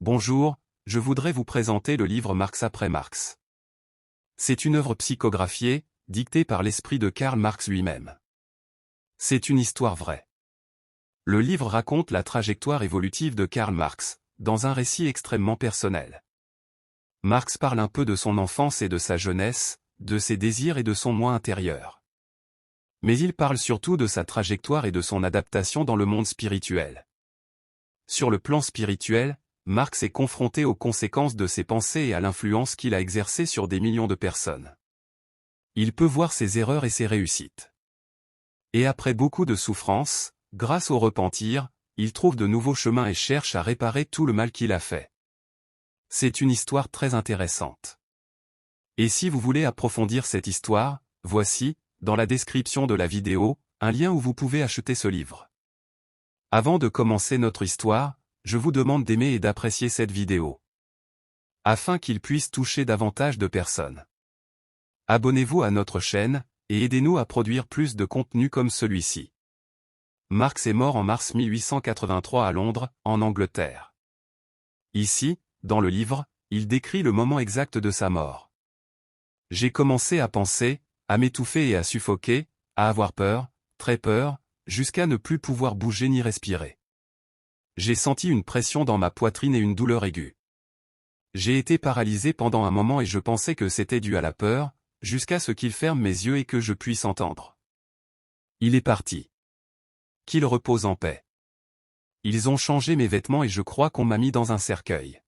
Bonjour, je voudrais vous présenter le livre Marx après Marx. C'est une œuvre psychographiée, dictée par l'esprit de Karl Marx lui-même. C'est une histoire vraie. Le livre raconte la trajectoire évolutive de Karl Marx, dans un récit extrêmement personnel. Marx parle un peu de son enfance et de sa jeunesse, de ses désirs et de son moi intérieur. Mais il parle surtout de sa trajectoire et de son adaptation dans le monde spirituel. Sur le plan spirituel, Marx est confronté aux conséquences de ses pensées et à l'influence qu'il a exercée sur des millions de personnes. Il peut voir ses erreurs et ses réussites. Et après beaucoup de souffrances, grâce au repentir, il trouve de nouveaux chemins et cherche à réparer tout le mal qu'il a fait. C'est une histoire très intéressante. Et si vous voulez approfondir cette histoire, voici, dans la description de la vidéo, un lien où vous pouvez acheter ce livre. Avant de commencer notre histoire, je vous demande d'aimer et d'apprécier cette vidéo, afin qu'il puisse toucher davantage de personnes. Abonnez-vous à notre chaîne, et aidez-nous à produire plus de contenu comme celui-ci. Marx est mort en mars 1883 à Londres, en Angleterre. Ici, dans le livre, il décrit le moment exact de sa mort. J'ai commencé à penser, à m'étouffer et à suffoquer, à avoir peur, très peur, jusqu'à ne plus pouvoir bouger ni respirer. J'ai senti une pression dans ma poitrine et une douleur aiguë. J'ai été paralysé pendant un moment et je pensais que c'était dû à la peur, jusqu'à ce qu'il ferme mes yeux et que je puisse entendre. Il est parti. Qu'il repose en paix. Ils ont changé mes vêtements et je crois qu'on m'a mis dans un cercueil.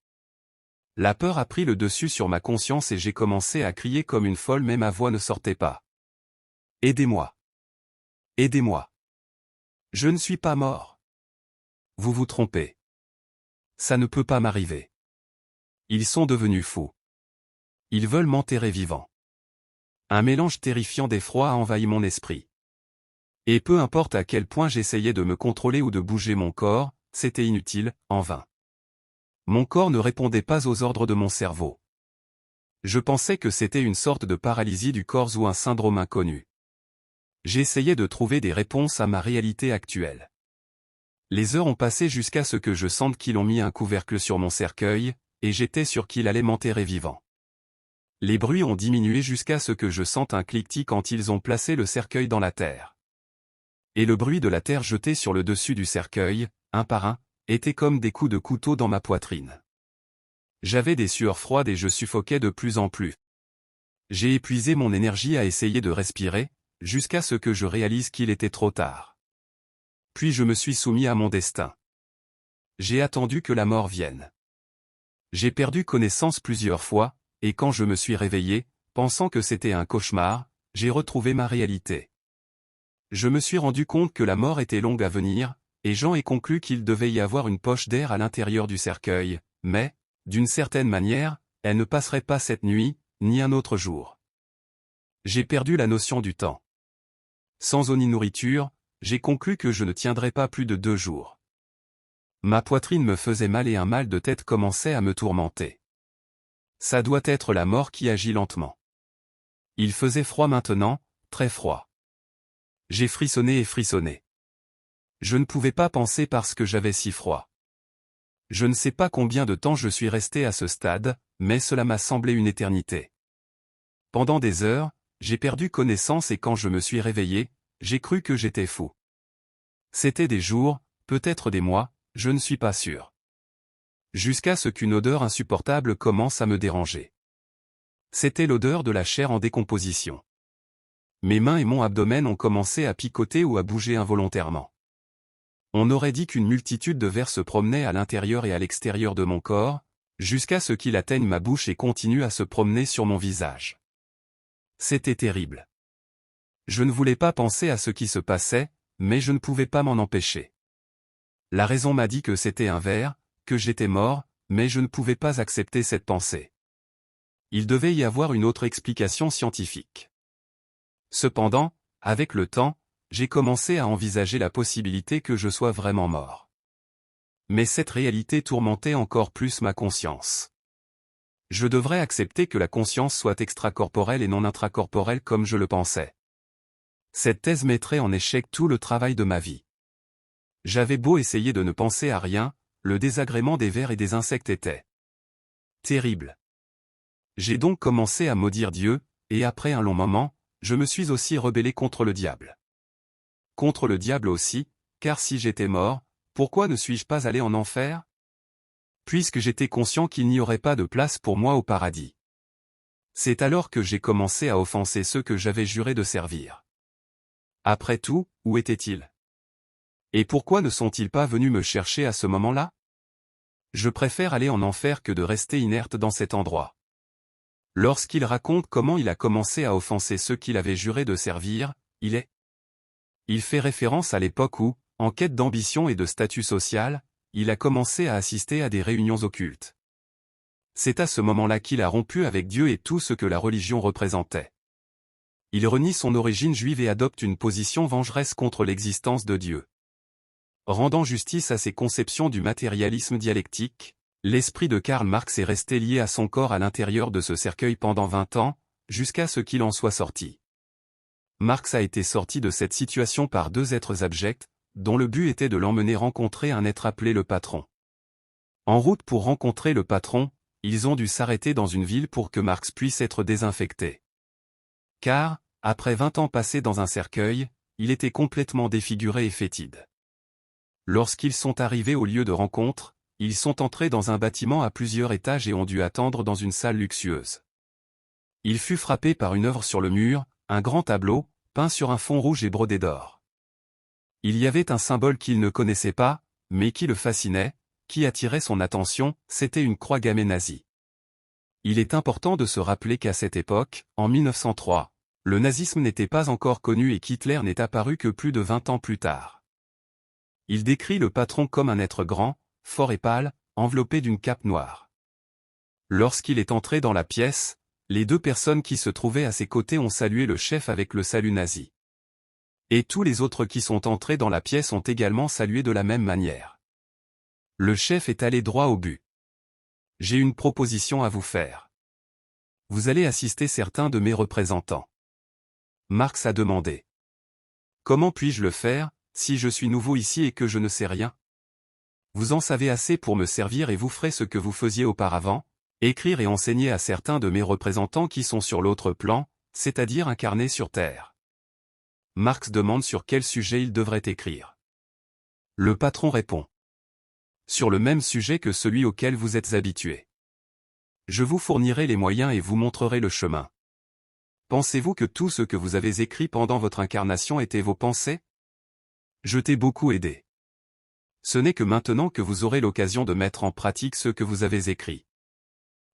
La peur a pris le dessus sur ma conscience et j'ai commencé à crier comme une folle mais ma voix ne sortait pas. Aidez-moi. Aidez-moi. Je ne suis pas mort. Vous vous trompez. Ça ne peut pas m'arriver. Ils sont devenus fous. Ils veulent m'enterrer vivant. Un mélange terrifiant d'effroi a envahi mon esprit. Et peu importe à quel point j'essayais de me contrôler ou de bouger mon corps, c'était inutile, en vain. Mon corps ne répondait pas aux ordres de mon cerveau. Je pensais que c'était une sorte de paralysie du corps ou un syndrome inconnu. J'essayais de trouver des réponses à ma réalité actuelle. Les heures ont passé jusqu'à ce que je sente qu'ils ont mis un couvercle sur mon cercueil, et j'étais sûr qu'il allait m'enterrer vivant. Les bruits ont diminué jusqu'à ce que je sente un cliquetis quand ils ont placé le cercueil dans la terre. Et le bruit de la terre jetée sur le dessus du cercueil, un par un, était comme des coups de couteau dans ma poitrine. J'avais des sueurs froides et je suffoquais de plus en plus. J'ai épuisé mon énergie à essayer de respirer, jusqu'à ce que je réalise qu'il était trop tard. Puis je me suis soumis à mon destin. J'ai attendu que la mort vienne. J'ai perdu connaissance plusieurs fois, et quand je me suis réveillé, pensant que c'était un cauchemar, j'ai retrouvé ma réalité. Je me suis rendu compte que la mort était longue à venir, et j'en ai conclu qu'il devait y avoir une poche d'air à l'intérieur du cercueil, mais, d'une certaine manière, elle ne passerait pas cette nuit, ni un autre jour. J'ai perdu la notion du temps. Sans eau ni nourriture, j'ai conclu que je ne tiendrais pas plus de 2 jours. Ma poitrine me faisait mal et un mal de tête commençait à me tourmenter. Ça doit être la mort qui agit lentement. Il faisait froid maintenant, très froid. J'ai frissonné et frissonné. Je ne pouvais pas penser parce que j'avais si froid. Je ne sais pas combien de temps je suis resté à ce stade, mais cela m'a semblé une éternité. Pendant des heures, j'ai perdu connaissance et quand je me suis réveillé, j'ai cru que j'étais fou. C'était des jours, peut-être des mois, je ne suis pas sûr. Jusqu'à ce qu'une odeur insupportable commence à me déranger. C'était l'odeur de la chair en décomposition. Mes mains et mon abdomen ont commencé à picoter ou à bouger involontairement. On aurait dit qu'une multitude de vers se promenaient à l'intérieur et à l'extérieur de mon corps, jusqu'à ce qu'il atteigne ma bouche et continue à se promener sur mon visage. C'était terrible. Je ne voulais pas penser à ce qui se passait, mais je ne pouvais pas m'en empêcher. La raison m'a dit que c'était un ver, que j'étais mort, mais je ne pouvais pas accepter cette pensée. Il devait y avoir une autre explication scientifique. Cependant, avec le temps, j'ai commencé à envisager la possibilité que je sois vraiment mort. Mais cette réalité tourmentait encore plus ma conscience. Je devrais accepter que la conscience soit extracorporelle et non intracorporelle comme je le pensais. Cette thèse mettrait en échec tout le travail de ma vie. J'avais beau essayer de ne penser à rien, le désagrément des vers et des insectes était terrible. J'ai donc commencé à maudire Dieu, et après un long moment, je me suis aussi rebellé contre le diable. Contre le diable aussi, car si j'étais mort, pourquoi ne suis-je pas allé en enfer? Puisque j'étais conscient qu'il n'y aurait pas de place pour moi au paradis. C'est alors que j'ai commencé à offenser ceux que j'avais juré de servir. Après tout, où étaient-ils? Et pourquoi ne sont-ils pas venus me chercher à ce moment-là? Je préfère aller en enfer que de rester inerte dans cet endroit. Lorsqu'il raconte comment il a commencé à offenser ceux qu'il avait juré de servir, il fait référence à l'époque où, en quête d'ambition et de statut social, il a commencé à assister à des réunions occultes. C'est à ce moment-là qu'il a rompu avec Dieu et tout ce que la religion représentait. Il renie son origine juive et adopte une position vengeresse contre l'existence de Dieu. Rendant justice à ses conceptions du matérialisme dialectique, l'esprit de Karl Marx est resté lié à son corps à l'intérieur de ce cercueil pendant 20 ans, jusqu'à ce qu'il en soit sorti. Marx a été sorti de cette situation par deux êtres abjects, dont le but était de l'emmener rencontrer un être appelé le patron. En route pour rencontrer le patron, ils ont dû s'arrêter dans une ville pour que Marx puisse être désinfecté. Car, après 20 ans passés dans un cercueil, il était complètement défiguré et fétide. Lorsqu'ils sont arrivés au lieu de rencontre, ils sont entrés dans un bâtiment à plusieurs étages et ont dû attendre dans une salle luxueuse. Il fut frappé par une œuvre sur le mur, un grand tableau, peint sur un fond rouge et brodé d'or. Il y avait un symbole qu'il ne connaissait pas, mais qui le fascinait, qui attirait son attention, c'était une croix gammée nazie. Il est important de se rappeler qu'à cette époque, en 1903, le nazisme n'était pas encore connu et qu'Hitler n'est apparu que plus de 20 ans plus tard. Il décrit le patron comme un être grand, fort et pâle, enveloppé d'une cape noire. Lorsqu'il est entré dans la pièce, les deux personnes qui se trouvaient à ses côtés ont salué le chef avec le salut nazi. Et tous les autres qui sont entrés dans la pièce ont également salué de la même manière. Le chef est allé droit au but. J'ai une proposition à vous faire. Vous allez assister certains de mes représentants. Marx a demandé. Comment puis-je le faire, si je suis nouveau ici et que je ne sais rien? Vous en savez assez pour me servir et vous ferez ce que vous faisiez auparavant, écrire et enseigner à certains de mes représentants qui sont sur l'autre plan, c'est-à-dire incarnés sur Terre. Marx demande sur quel sujet il devrait écrire. Le patron répond. Sur le même sujet que celui auquel vous êtes habitué. Je vous fournirai les moyens et vous montrerai le chemin. Pensez-vous que tout ce que vous avez écrit pendant votre incarnation était vos pensées? Je t'ai beaucoup aidé. Ce n'est que maintenant que vous aurez l'occasion de mettre en pratique ce que vous avez écrit.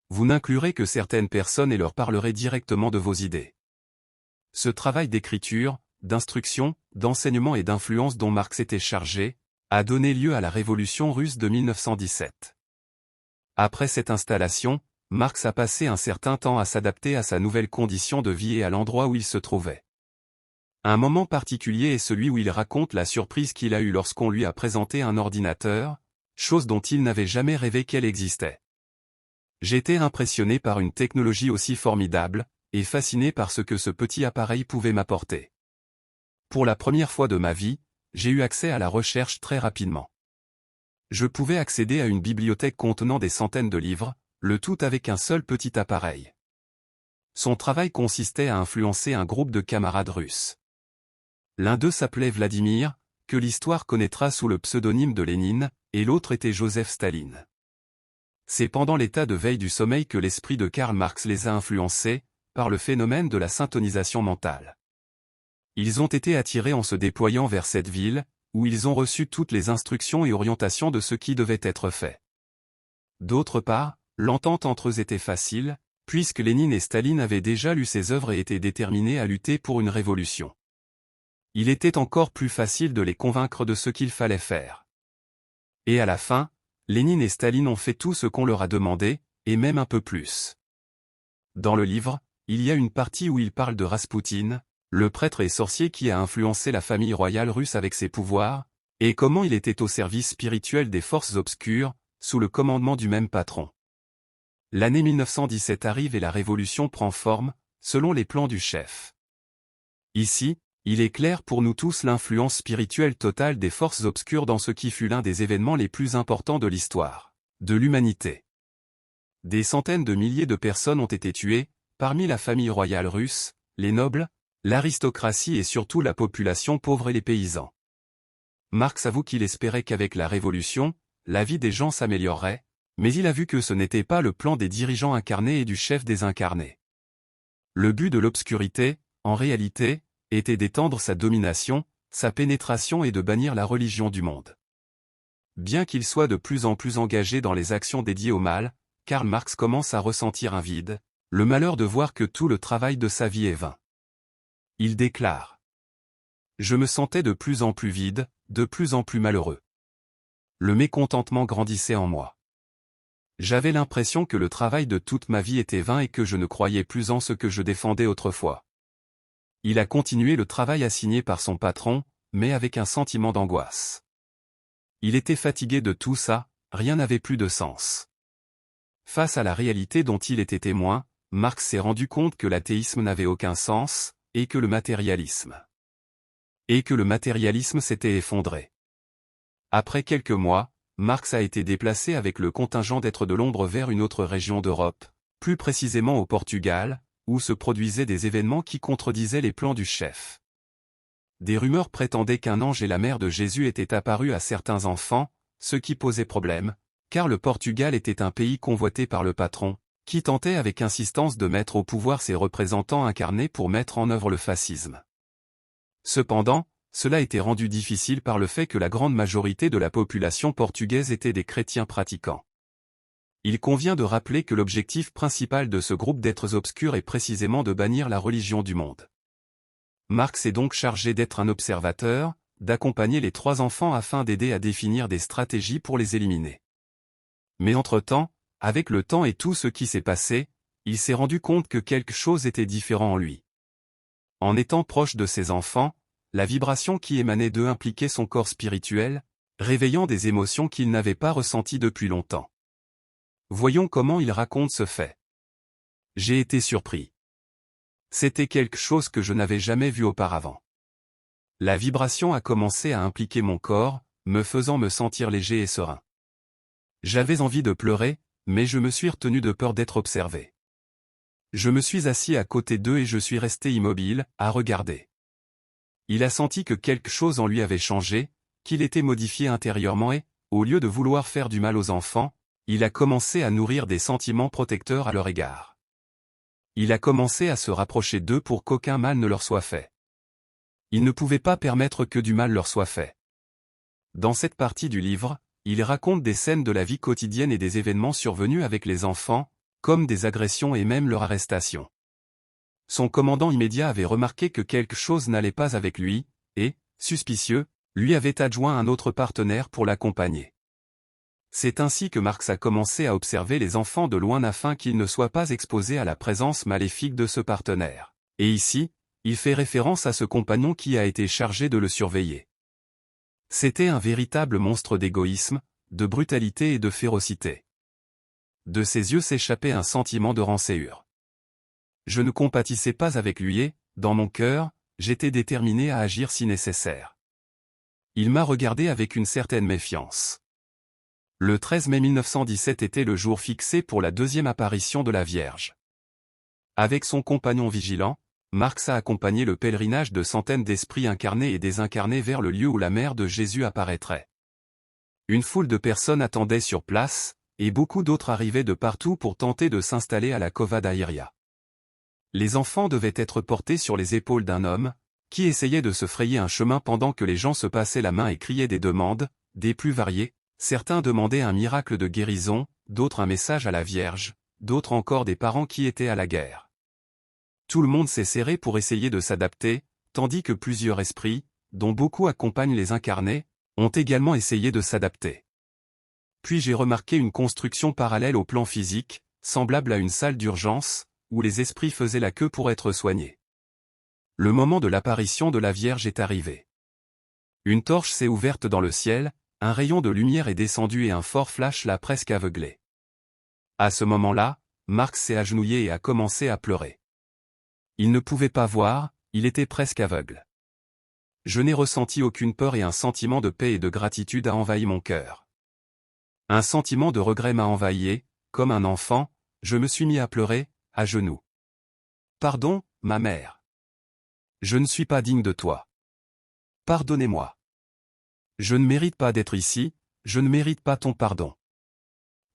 Vous n'inclurez que certaines personnes et leur parlerez directement de vos idées. Ce travail d'écriture, d'instruction, d'enseignement et d'influence dont Marx était chargé, a donné lieu à la Révolution russe de 1917. Après cette installation, Marx a passé un certain temps à s'adapter à sa nouvelle condition de vie et à l'endroit où il se trouvait. Un moment particulier est celui où il raconte la surprise qu'il a eue lorsqu'on lui a présenté un ordinateur, chose dont il n'avait jamais rêvé qu'elle existait. J'étais impressionné par une technologie aussi formidable, et fasciné par ce que ce petit appareil pouvait m'apporter. Pour la première fois de ma vie, j'ai eu accès à la recherche très rapidement. Je pouvais accéder à une bibliothèque contenant des centaines de livres, le tout avec un seul petit appareil. Son travail consistait à influencer un groupe de camarades russes. L'un d'eux s'appelait Vladimir, que l'histoire connaîtra sous le pseudonyme de Lénine, et l'autre était Joseph Staline. C'est pendant l'état de veille du sommeil que l'esprit de Karl Marx les a influencés, par le phénomène de la syntonisation mentale. Ils ont été attirés en se déployant vers cette ville, où ils ont reçu toutes les instructions et orientations de ce qui devait être fait. D'autre part, l'entente entre eux était facile, puisque Lénine et Staline avaient déjà lu ses œuvres et étaient déterminés à lutter pour une révolution. Il était encore plus facile de les convaincre de ce qu'il fallait faire. Et à la fin, Lénine et Staline ont fait tout ce qu'on leur a demandé, et même un peu plus. Dans le livre, il y a une partie où il parle de Raspoutine, le prêtre et sorcier qui a influencé la famille royale russe avec ses pouvoirs, et comment il était au service spirituel des forces obscures, sous le commandement du même patron. L'année 1917 arrive et la révolution prend forme, selon les plans du chef. Ici, Il est clair pour nous tous l'influence spirituelle totale des forces obscures dans ce qui fut l'un des événements les plus importants de l'histoire de l'humanité. Des centaines de milliers de personnes ont été tuées, parmi la famille royale russe, les nobles, l'aristocratie et surtout la population pauvre et les paysans. Marx avoue qu'il espérait qu'avec la Révolution, la vie des gens s'améliorerait, mais il a vu que ce n'était pas le plan des dirigeants incarnés et du chef désincarné. Le but de l'obscurité, en réalité, était d'étendre sa domination, sa pénétration et de bannir la religion du monde. Bien qu'il soit de plus en plus engagé dans les actions dédiées au mal, Karl Marx commence à ressentir un vide, le malheur de voir que tout le travail de sa vie est vain. Il déclare : « Je me sentais de plus en plus vide, de plus en plus malheureux. Le mécontentement grandissait en moi. J'avais l'impression que le travail de toute ma vie était vain et que je ne croyais plus en ce que je défendais autrefois. » Il a continué le travail assigné par son patron, mais avec un sentiment d'angoisse. Il était fatigué de tout ça, rien n'avait plus de sens. Face à la réalité dont il était témoin, Marx s'est rendu compte que l'athéisme n'avait aucun sens, et que le matérialisme s'était effondré. Après quelques mois, Marx a été déplacé avec le contingent d'êtres de l'ombre vers une autre région d'Europe, plus précisément au Portugal, où se produisaient des événements qui contredisaient les plans du chef. Des rumeurs prétendaient qu'un ange et la mère de Jésus étaient apparus à certains enfants, ce qui posait problème, car le Portugal était un pays convoité par le patron, qui tentait avec insistance de mettre au pouvoir ses représentants incarnés pour mettre en œuvre le fascisme. Cependant, cela était rendu difficile par le fait que la grande majorité de la population portugaise était des chrétiens pratiquants. Il convient de rappeler que l'objectif principal de ce groupe d'êtres obscurs est précisément de bannir la religion du monde. Marx est donc chargé d'être un observateur, d'accompagner les trois enfants afin d'aider à définir des stratégies pour les éliminer. Mais entre-temps, avec le temps et tout ce qui s'est passé, il s'est rendu compte que quelque chose était différent en lui. En étant proche de ses enfants, la vibration qui émanait d'eux impliquait son corps spirituel, réveillant des émotions qu'il n'avait pas ressenties depuis longtemps. Voyons comment il raconte ce fait. J'ai été surpris. C'était quelque chose que je n'avais jamais vu auparavant. La vibration a commencé à impliquer mon corps, me faisant me sentir léger et serein. J'avais envie de pleurer, mais je me suis retenu de peur d'être observé. Je me suis assis à côté d'eux et je suis resté immobile, à regarder. Il a senti que quelque chose en lui avait changé, qu'il était modifié intérieurement et, au lieu de vouloir faire du mal aux enfants, il a commencé à nourrir des sentiments protecteurs à leur égard. Il a commencé à se rapprocher d'eux pour qu'aucun mal ne leur soit fait. Il ne pouvait pas permettre que du mal leur soit fait. Dans cette partie du livre, il raconte des scènes de la vie quotidienne et des événements survenus avec les enfants, comme des agressions et même leur arrestation. Son commandant immédiat avait remarqué que quelque chose n'allait pas avec lui, et, suspicieux, lui avait adjoint un autre partenaire pour l'accompagner. C'est ainsi que Marx a commencé à observer les enfants de loin afin qu'ils ne soient pas exposés à la présence maléfique de ce partenaire. Et ici, il fait référence à ce compagnon qui a été chargé de le surveiller. C'était un véritable monstre d'égoïsme, de brutalité et de férocité. De ses yeux s'échappait un sentiment de rancœur. Je ne compatissais pas avec lui et, dans mon cœur, j'étais déterminé à agir si nécessaire. Il m'a regardé avec une certaine méfiance. Le 13 mai 1917 était le jour fixé pour la deuxième apparition de la Vierge. Avec son compagnon vigilant, Marx a accompagné le pèlerinage de centaines d'esprits incarnés et désincarnés vers le lieu où la mère de Jésus apparaîtrait. Une foule de personnes attendait sur place, et beaucoup d'autres arrivaient de partout pour tenter de s'installer à la Cova da Iria. Les enfants devaient être portés sur les épaules d'un homme, qui essayait de se frayer un chemin pendant que les gens se passaient la main et criaient des demandes, des plus variées. Certains demandaient un miracle de guérison, d'autres un message à la Vierge, d'autres encore des parents qui étaient à la guerre. Tout le monde s'est serré pour essayer de s'adapter, tandis que plusieurs esprits, dont beaucoup accompagnent les incarnés, ont également essayé de s'adapter. Puis j'ai remarqué une construction parallèle au plan physique, semblable à une salle d'urgence, où les esprits faisaient la queue pour être soignés. Le moment de l'apparition de la Vierge est arrivé. Une torche s'est ouverte dans le ciel, un rayon de lumière est descendu et un fort flash l'a presque aveuglé. À ce moment-là, Marx s'est agenouillé et a commencé à pleurer. Il ne pouvait pas voir, il était presque aveugle. Je n'ai ressenti aucune peur et un sentiment de paix et de gratitude a envahi mon cœur. Un sentiment de regret m'a envahi et, comme un enfant, je me suis mis à pleurer, à genoux. Pardon, ma mère. Je ne suis pas digne de toi. Pardonnez-moi. Je ne mérite pas d'être ici, je ne mérite pas ton pardon.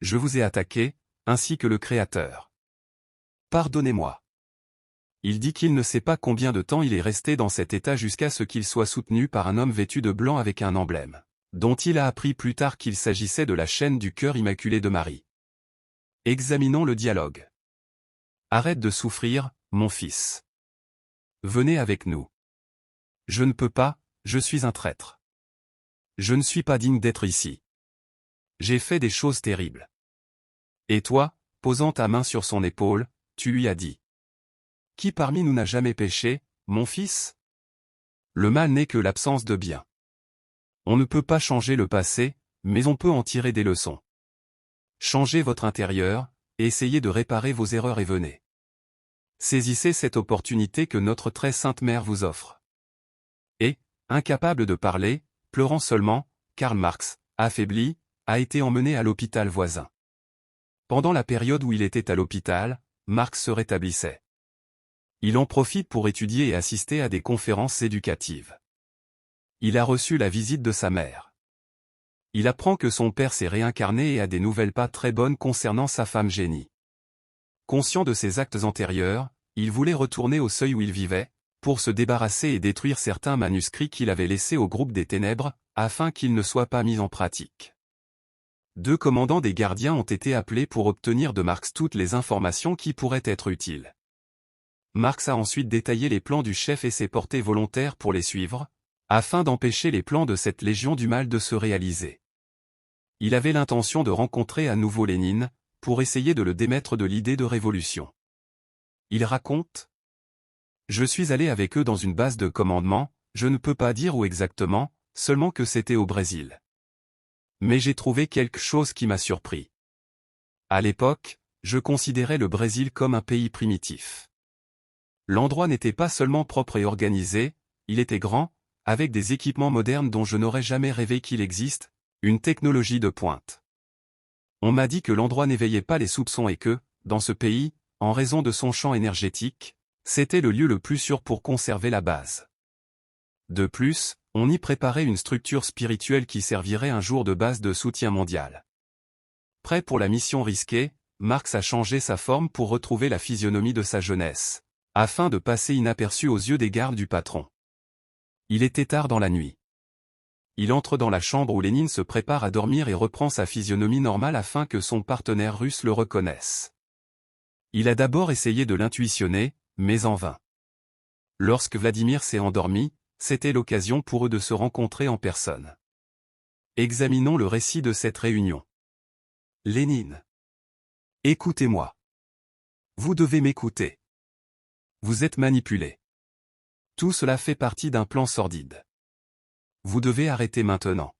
Je vous ai attaqué, ainsi que le Créateur. Pardonnez-moi. Il dit qu'il ne sait pas combien de temps il est resté dans cet état jusqu'à ce qu'il soit soutenu par un homme vêtu de blanc avec un emblème, dont il a appris plus tard qu'il s'agissait de la chaîne du cœur immaculé de Marie. Examinons le dialogue. Arrête de souffrir, mon fils. Venez avec nous. Je ne peux pas, je suis un traître. Je ne suis pas digne d'être ici. J'ai fait des choses terribles. Et toi, posant ta main sur son épaule, tu lui as dit. Qui parmi nous n'a jamais péché, mon fils? Le mal n'est que l'absence de bien. On ne peut pas changer le passé, mais on peut en tirer des leçons. Changez votre intérieur, et essayez de réparer vos erreurs et venez. Saisissez cette opportunité que notre très sainte mère vous offre. Et, incapable de parler, pleurant seulement, Karl Marx, affaibli, a été emmené à l'hôpital voisin. Pendant la période où il était à l'hôpital, Marx se rétablissait. Il en profite pour étudier et assister à des conférences éducatives. Il a reçu la visite de sa mère. Il apprend que son père s'est réincarné et a des nouvelles pas très bonnes concernant sa femme Jenny. Conscient de ses actes antérieurs, il voulait retourner au seuil où il vivait, pour se débarrasser et détruire certains manuscrits qu'il avait laissés au groupe des ténèbres, afin qu'ils ne soient pas mis en pratique. 2 commandants des gardiens ont été appelés pour obtenir de Marx toutes les informations qui pourraient être utiles. Marx a ensuite détaillé les plans du chef et s'est porté volontaire pour les suivre, afin d'empêcher les plans de cette légion du mal de se réaliser. Il avait l'intention de rencontrer à nouveau Lénine, pour essayer de le démettre de l'idée de révolution. Il raconte : Je suis allé avec eux dans une base de commandement, je ne peux pas dire où exactement, seulement que c'était au Brésil. Mais j'ai trouvé quelque chose qui m'a surpris. À l'époque, je considérais le Brésil comme un pays primitif. L'endroit n'était pas seulement propre et organisé, il était grand, avec des équipements modernes dont je n'aurais jamais rêvé qu'il existe, une technologie de pointe. On m'a dit que l'endroit n'éveillait pas les soupçons et que, dans ce pays, en raison de son champ énergétique, c'était le lieu le plus sûr pour conserver la base. De plus, on y préparait une structure spirituelle qui servirait un jour de base de soutien mondial. Prêt pour la mission risquée, Marx a changé sa forme pour retrouver la physionomie de sa jeunesse, afin de passer inaperçu aux yeux des gardes du patron. Il était tard dans la nuit. Il entre dans la chambre où Lénine se prépare à dormir et reprend sa physionomie normale afin que son partenaire russe le reconnaisse. Il a d'abord essayé de l'intuitionner, mais en vain. Lorsque Vladimir s'est endormi, c'était l'occasion pour eux de se rencontrer en personne. Examinons le récit de cette réunion. Lénine. Écoutez-moi. Vous devez m'écouter. Vous êtes manipulé. Tout cela fait partie d'un plan sordide. Vous devez arrêter maintenant.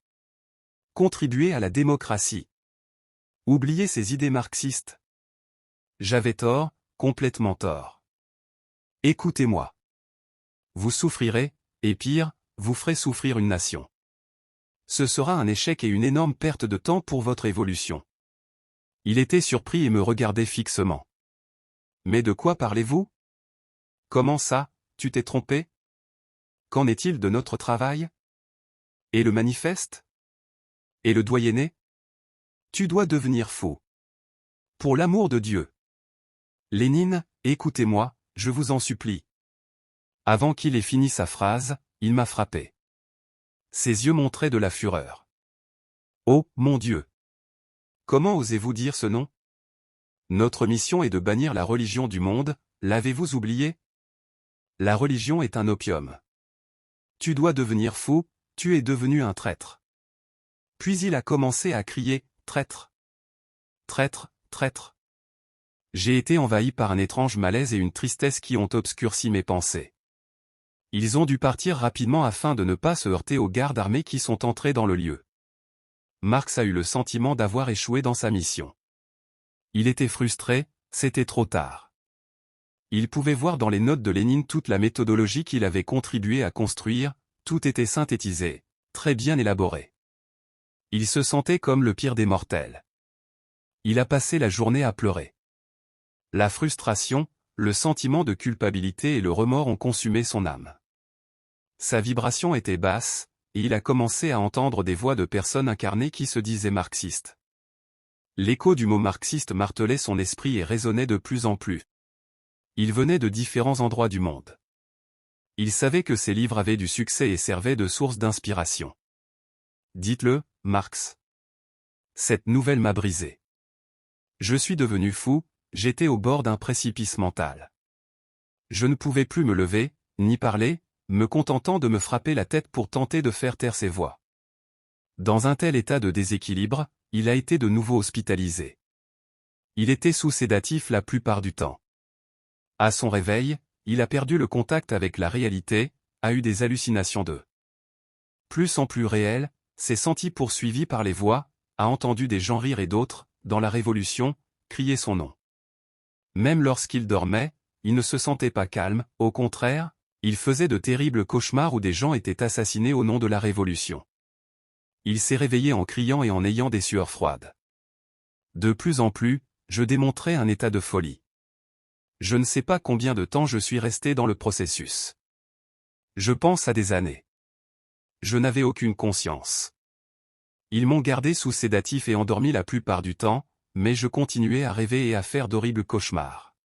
Contribuer à la démocratie. Oubliez ces idées marxistes. J'avais tort, complètement tort. Écoutez-moi. Vous souffrirez, et pire, vous ferez souffrir une nation. Ce sera un échec et une énorme perte de temps pour votre évolution. Il était surpris et me regardait fixement. Mais de quoi parlez-vous? Comment ça, tu t'es trompé? Qu'en est-il de notre travail? Et le manifeste? Et le doyenné? Tu dois devenir fou. Pour l'amour de Dieu. Lénine, écoutez-moi, je vous en supplie. Avant qu'il ait fini sa phrase, il m'a frappé. Ses yeux montraient de la fureur. Oh, mon Dieu! Comment osez-vous dire ce nom? Notre mission est de bannir la religion du monde, l'avez-vous oublié? La religion est un opium. Tu dois devenir fou, tu es devenu un traître. Puis il a commencé à crier, traître. Traître, traître. J'ai été envahi par un étrange malaise et une tristesse qui ont obscurci mes pensées. Ils ont dû partir rapidement afin de ne pas se heurter aux gardes armés qui sont entrés dans le lieu. Marx a eu le sentiment d'avoir échoué dans sa mission. Il était frustré, c'était trop tard. Il pouvait voir dans les notes de Lénine toute la méthodologie qu'il avait contribué à construire, Tout était synthétisé, très bien élaboré. Il se sentait comme le pire des mortels. Il a passé la journée à pleurer. La frustration, le sentiment de culpabilité et le remords ont consumé son âme. Sa vibration était basse, et il a commencé à entendre des voix de personnes incarnées qui se disaient marxistes. L'écho du mot marxiste martelait son esprit et résonnait de plus en plus. Il venait de différents endroits du monde. Il savait que ses livres avaient du succès et servaient de source d'inspiration. Dites-le, Marx. Cette nouvelle m'a brisé. Je suis devenu fou, j'étais au bord d'un précipice mental. Je ne pouvais plus me lever, ni parler, me contentant de me frapper la tête pour tenter de faire taire ses voix. Dans un tel état de déséquilibre, il a été de nouveau hospitalisé. Il était sous sédatif la plupart du temps. À son réveil, il a perdu le contact avec la réalité, a eu des hallucinations de plus en plus réelles, s'est senti poursuivi par les voix, a entendu des gens rire et d'autres, dans la Révolution, crier son nom. Même lorsqu'il dormait, il ne se sentait pas calme, au contraire, il faisait de terribles cauchemars où des gens étaient assassinés au nom de la Révolution. Il s'est réveillé en criant et en ayant des sueurs froides. De plus en plus, je démontrais un état de folie. Je ne sais pas combien de temps je suis resté dans le processus. Je pense à des années. Je n'avais aucune conscience. Ils m'ont gardé sous sédatif et endormi la plupart du temps, mais je continuais à rêver et à faire d'horribles cauchemars.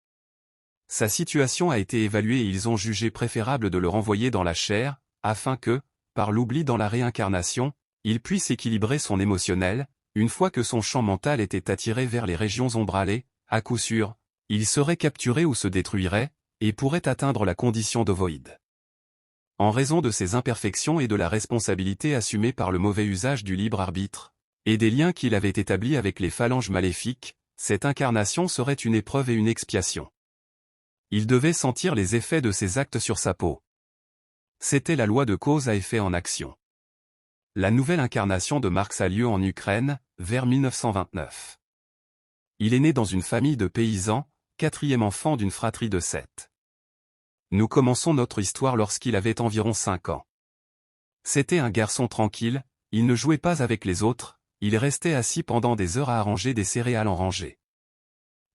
Sa situation a été évaluée et ils ont jugé préférable de le renvoyer dans la chair, afin que, par l'oubli dans la réincarnation, il puisse équilibrer son émotionnel. Une fois que son champ mental était attiré vers les régions ombralées, à coup sûr, il serait capturé ou se détruirait, et pourrait atteindre la condition d'ovoïde. En raison de ses imperfections et de la responsabilité assumée par le mauvais usage du libre arbitre, et des liens qu'il avait établis avec les phalanges maléfiques, cette incarnation serait une épreuve et une expiation. Il devait sentir les effets de ses actes sur sa peau. C'était la loi de cause à effet en action. La nouvelle incarnation de Marx a lieu en Ukraine, vers 1929. Il est né dans une famille de paysans, quatrième enfant d'une fratrie de 7. Nous commençons notre histoire lorsqu'il avait environ 5 ans. C'était un garçon tranquille, il ne jouait pas avec les autres, il restait assis pendant des heures à arranger des céréales en rangée.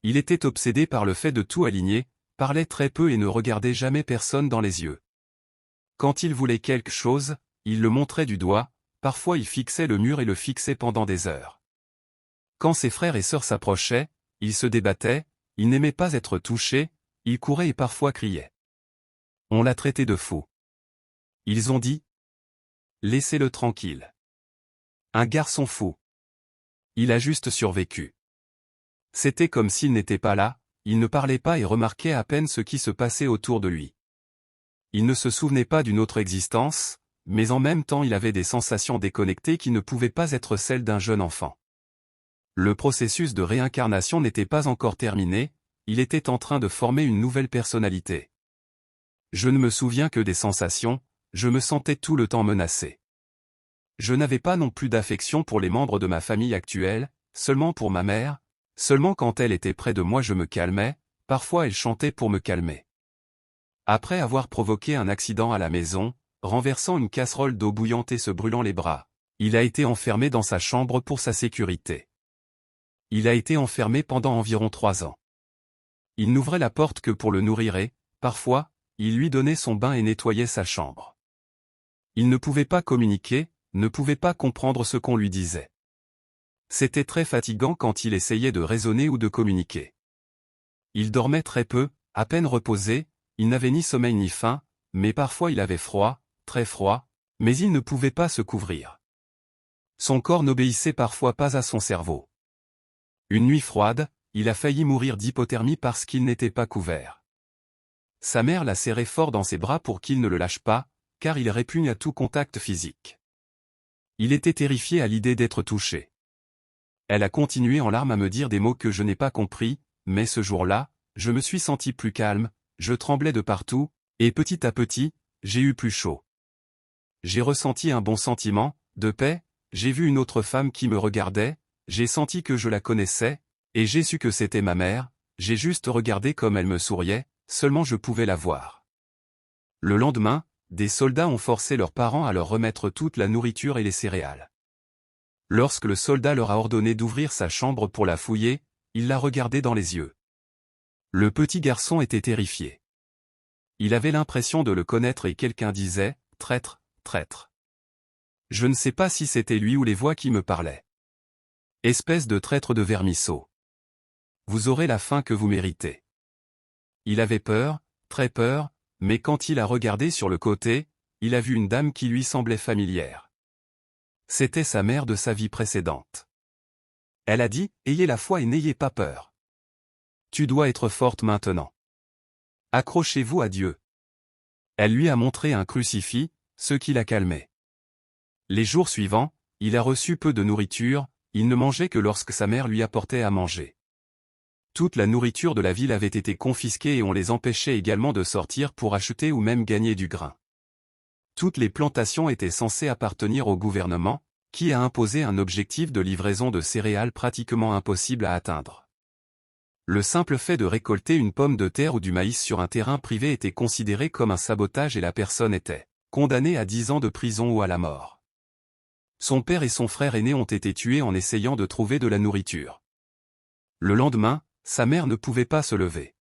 Il était obsédé par le fait de tout aligner, parlait très peu et ne regardait jamais personne dans les yeux. Quand il voulait quelque chose, il le montrait du doigt, parfois il fixait le mur et le fixait pendant des heures. Quand ses frères et sœurs s'approchaient, il se débattait, il n'aimait pas être touché, il courait et parfois criait. On l'a traité de fou. Ils ont dit « Laissez-le tranquille. Un garçon fou. Il a juste survécu. » C'était comme s'il n'était pas là, il ne parlait pas et remarquait à peine ce qui se passait autour de lui. Il ne se souvenait pas d'une autre existence, mais en même temps il avait des sensations déconnectées qui ne pouvaient pas être celles d'un jeune enfant. Le processus de réincarnation n'était pas encore terminé, il était en train de former une nouvelle personnalité. Je ne me souviens que des sensations, je me sentais tout le temps menacé. Je n'avais pas non plus d'affection pour les membres de ma famille actuelle, seulement pour ma mère, seulement quand elle était près de moi je me calmais, parfois elle chantait pour me calmer. Après avoir provoqué un accident à la maison, renversant une casserole d'eau bouillante et se brûlant les bras, il a été enfermé dans sa chambre pour sa sécurité. Il a été enfermé pendant environ 3 ans. Il n'ouvrait la porte que pour le nourrir et, parfois, il lui donnait son bain et nettoyait sa chambre. Il ne pouvait pas communiquer, ne pouvait pas comprendre ce qu'on lui disait. C'était très fatigant quand il essayait de raisonner ou de communiquer. Il dormait très peu, à peine reposé, il n'avait ni sommeil ni faim, mais parfois il avait froid, très froid, mais il ne pouvait pas se couvrir. Son corps n'obéissait parfois pas à son cerveau. Une nuit froide, il a failli mourir d'hypothermie parce qu'il n'était pas couvert. Sa mère l'a serré fort dans ses bras pour qu'il ne le lâche pas, car il répugne à tout contact physique. Il était terrifié à l'idée d'être touché. Elle a continué en larmes à me dire des mots que je n'ai pas compris, mais ce jour-là, je me suis senti plus calme, je tremblais de partout, et petit à petit, j'ai eu plus chaud. J'ai ressenti un bon sentiment, de paix, j'ai vu une autre femme qui me regardait, j'ai senti que je la connaissais, et j'ai su que c'était ma mère, j'ai juste regardé comme elle me souriait, seulement je pouvais la voir. Le lendemain, des soldats ont forcé leurs parents à leur remettre toute la nourriture et les céréales. Lorsque le soldat leur a ordonné d'ouvrir sa chambre pour la fouiller, il l'a regardé dans les yeux. Le petit garçon était terrifié. Il avait l'impression de le connaître et quelqu'un disait « Traître, traître ». Je ne sais pas si c'était lui ou les voix qui me parlaient. Espèce de traître de vermisseau. Vous aurez la fin que vous méritez. Il avait peur, très peur, mais quand il a regardé sur le côté, il a vu une dame qui lui semblait familière. C'était sa mère de sa vie précédente. Elle a dit « Ayez la foi et n'ayez pas peur. Tu dois être forte maintenant. Accrochez-vous à Dieu. » Elle lui a montré un crucifix, ce qui l'a calmé. Les jours suivants, il a reçu peu de nourriture, il ne mangeait que lorsque sa mère lui apportait à manger. Toute la nourriture de la ville avait été confisquée et on les empêchait également de sortir pour acheter ou même gagner du grain. Toutes les plantations étaient censées appartenir au gouvernement, qui a imposé un objectif de livraison de céréales pratiquement impossible à atteindre. Le simple fait de récolter une pomme de terre ou du maïs sur un terrain privé était considéré comme un sabotage et la personne était condamnée à 10 ans de prison ou à la mort. Son père et son frère aîné ont été tués en essayant de trouver de la nourriture. Le lendemain, sa mère ne pouvait pas se lever.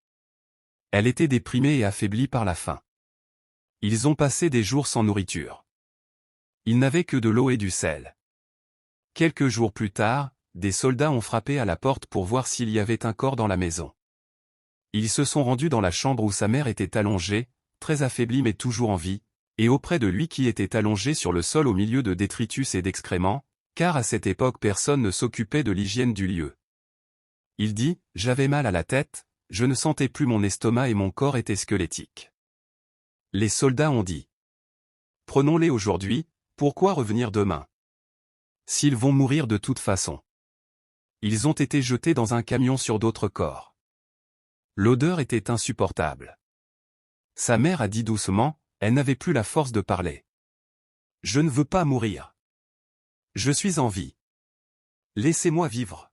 Elle était déprimée et affaiblie par la faim. Ils ont passé des jours sans nourriture. Ils n'avaient que de l'eau et du sel. Quelques jours plus tard, des soldats ont frappé à la porte pour voir s'il y avait un corps dans la maison. Ils se sont rendus dans la chambre où sa mère était allongée, très affaiblie mais toujours en vie, et auprès de lui qui était allongé sur le sol au milieu de détritus et d'excréments, car à cette époque personne ne s'occupait de l'hygiène du lieu. Il dit « J'avais mal à la tête, je ne sentais plus mon estomac et mon corps était squelettique. » Les soldats ont dit « Prenons-les aujourd'hui, pourquoi revenir demain? S'ils vont mourir de toute façon. » Ils ont été jetés dans un camion sur d'autres corps. L'odeur était insupportable. Sa mère a dit doucement, elle n'avait plus la force de parler. « Je ne veux pas mourir. Je suis en vie. Laissez-moi vivre.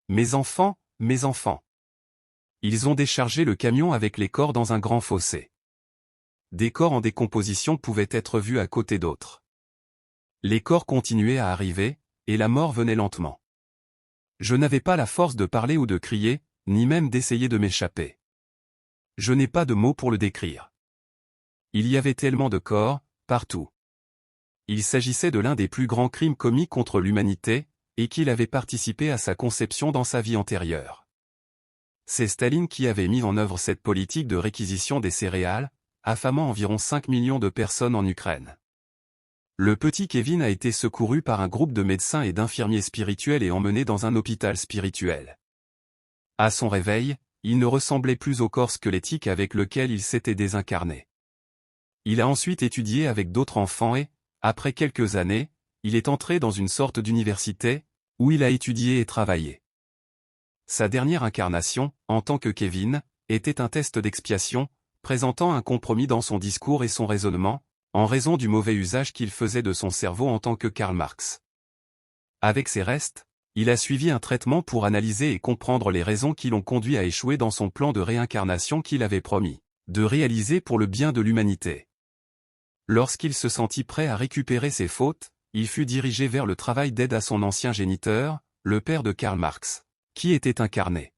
Mes enfants, mes enfants. » Ils ont déchargé le camion avec les corps dans un grand fossé. Des corps en décomposition pouvaient être vus à côté d'autres. Les corps continuaient à arriver, et la mort venait lentement. Je n'avais pas la force de parler ou de crier, ni même d'essayer de m'échapper. Je n'ai pas de mots pour le décrire. Il y avait tellement de corps, partout. Il s'agissait de l'un des plus grands crimes commis contre l'humanité, et qu'il avait participé à sa conception dans sa vie antérieure. C'est Staline qui avait mis en œuvre cette politique de réquisition des céréales, affamant environ 5 millions de personnes en Ukraine. Le petit Kevin a été secouru par un groupe de médecins et d'infirmiers spirituels et emmené dans un hôpital spirituel. À son réveil, il ne ressemblait plus au corps squelettique avec lequel il s'était désincarné. Il a ensuite étudié avec d'autres enfants et, après quelques années, il est entré dans une sorte d'université, où il a étudié et travaillé. Sa dernière incarnation, en tant que Kevin, était un test d'expiation, présentant un compromis dans son discours et son raisonnement, en raison du mauvais usage qu'il faisait de son cerveau en tant que Karl Marx. Avec ses restes, il a suivi un traitement pour analyser et comprendre les raisons qui l'ont conduit à échouer dans son plan de réincarnation qu'il avait promis de réaliser pour le bien de l'humanité. Lorsqu'il se sentit prêt à récupérer ses fautes, il fut dirigé vers le travail d'aide à son ancien géniteur, le père de Karl Marx, qui était incarné.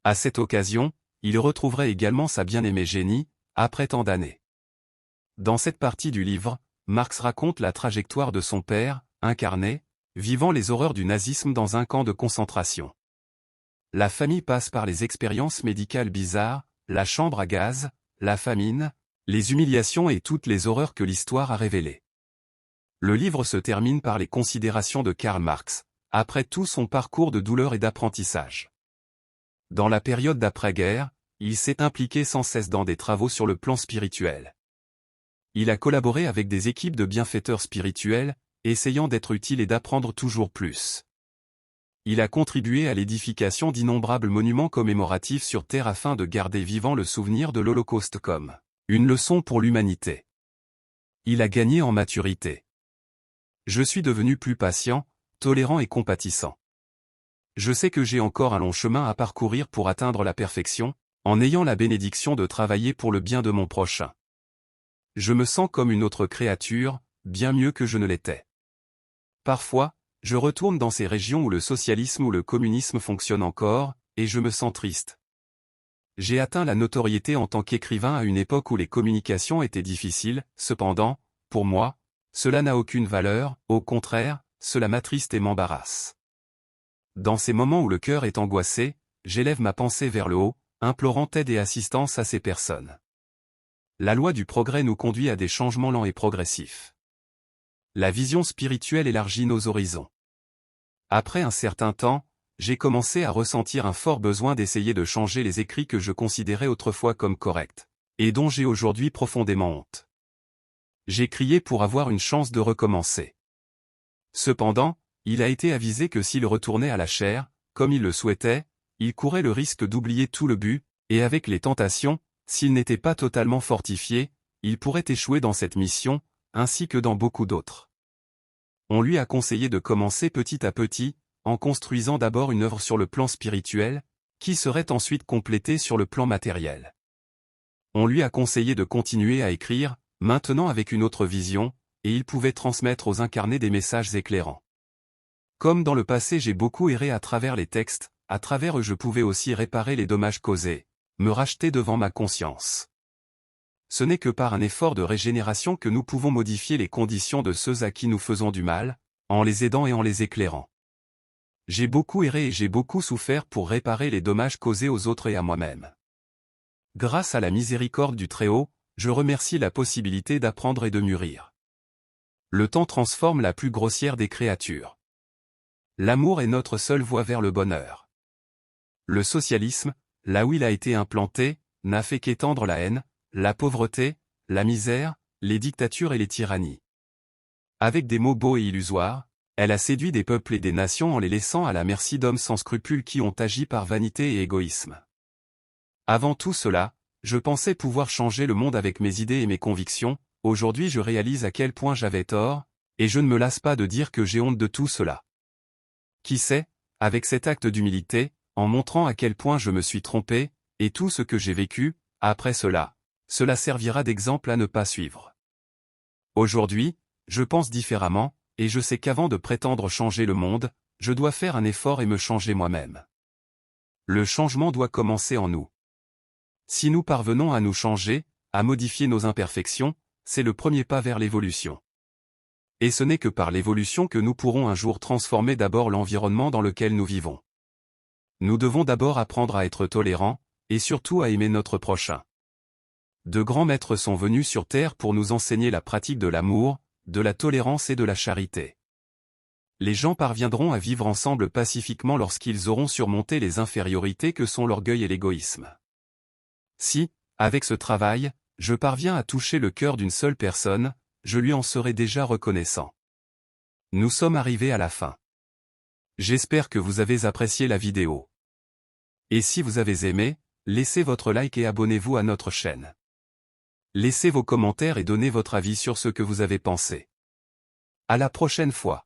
À cette occasion, il retrouverait également sa bien-aimée Jenny, après tant d'années. Dans cette partie du livre, Marx raconte la trajectoire de son père, incarné, vivant les horreurs du nazisme dans un camp de concentration. La famille passe par les expériences médicales bizarres, la chambre à gaz, la famine, les humiliations et toutes les horreurs que l'histoire a révélées. Le livre se termine par les considérations de Karl Marx, après tout son parcours de douleur et d'apprentissage. Dans la période d'après-guerre, il s'est impliqué sans cesse dans des travaux sur le plan spirituel. Il a collaboré avec des équipes de bienfaiteurs spirituels, essayant d'être utile et d'apprendre toujours plus. Il a contribué à l'édification d'innombrables monuments commémoratifs sur Terre afin de garder vivant le souvenir de l'Holocauste comme une leçon pour l'humanité. Il a gagné en maturité. Je suis devenu plus patient, tolérant et compatissant. Je sais que j'ai encore un long chemin à parcourir pour atteindre la perfection, en ayant la bénédiction de travailler pour le bien de mon prochain. Je me sens comme une autre créature, bien mieux que je ne l'étais. Parfois, je retourne dans ces régions où le socialisme ou le communisme fonctionnent encore, et je me sens triste. J'ai atteint la notoriété en tant qu'écrivain à une époque où les communications étaient difficiles, cependant, pour moi, cela n'a aucune valeur, au contraire, cela m'attriste et m'embarrasse. Dans ces moments où le cœur est angoissé, j'élève ma pensée vers le haut, implorant aide et assistance à ces personnes. La loi du progrès nous conduit à des changements lents et progressifs. La vision spirituelle élargit nos horizons. Après un certain temps, j'ai commencé à ressentir un fort besoin d'essayer de changer les écrits que je considérais autrefois comme corrects, et dont j'ai aujourd'hui profondément honte. J'ai crié pour avoir une chance de recommencer. Cependant, il a été avisé que s'il retournait à la chair, comme il le souhaitait, il courait le risque d'oublier tout le but, et avec les tentations, s'il n'était pas totalement fortifié, il pourrait échouer dans cette mission, ainsi que dans beaucoup d'autres. On lui a conseillé de commencer petit à petit, en construisant d'abord une œuvre sur le plan spirituel, qui serait ensuite complétée sur le plan matériel. On lui a conseillé de continuer à écrire, maintenant avec une autre vision, et il pouvait transmettre aux incarnés des messages éclairants. Comme dans le passé j'ai beaucoup erré à travers les textes, à travers eux je pouvais aussi réparer les dommages causés, me racheter devant ma conscience. Ce n'est que par un effort de régénération que nous pouvons modifier les conditions de ceux à qui nous faisons du mal, en les aidant et en les éclairant. J'ai beaucoup erré et j'ai beaucoup souffert pour réparer les dommages causés aux autres et à moi-même. Grâce à la miséricorde du Très-Haut, je remercie la possibilité d'apprendre et de mûrir. Le temps transforme la plus grossière des créatures. L'amour est notre seule voie vers le bonheur. Le socialisme, là où il a été implanté, n'a fait qu'étendre la haine, la pauvreté, la misère, les dictatures et les tyrannies. Avec des mots beaux et illusoires, elle a séduit des peuples et des nations en les laissant à la merci d'hommes sans scrupules qui ont agi par vanité et égoïsme. Avant tout cela, je pensais pouvoir changer le monde avec mes idées et mes convictions, aujourd'hui je réalise à quel point j'avais tort, et je ne me lasse pas de dire que j'ai honte de tout cela. Qui sait, avec cet acte d'humilité, en montrant à quel point je me suis trompé, et tout ce que j'ai vécu, après cela servira d'exemple à ne pas suivre. Aujourd'hui, je pense différemment, et je sais qu'avant de prétendre changer le monde, je dois faire un effort et me changer moi-même. Le changement doit commencer en nous. Si nous parvenons à nous changer, à modifier nos imperfections, c'est le premier pas vers l'évolution. Et ce n'est que par l'évolution que nous pourrons un jour transformer d'abord l'environnement dans lequel nous vivons. Nous devons d'abord apprendre à être tolérants, et surtout à aimer notre prochain. De grands maîtres sont venus sur terre pour nous enseigner la pratique de l'amour, de la tolérance et de la charité. Les gens parviendront à vivre ensemble pacifiquement lorsqu'ils auront surmonté les infériorités que sont l'orgueil et l'égoïsme. Si, avec ce travail, je parviens à toucher le cœur d'une seule personne, je lui en serai déjà reconnaissant. Nous sommes arrivés à la fin. J'espère que vous avez apprécié la vidéo. Et si vous avez aimé, laissez votre like et abonnez-vous à notre chaîne. Laissez vos commentaires et donnez votre avis sur ce que vous avez pensé. À la prochaine fois.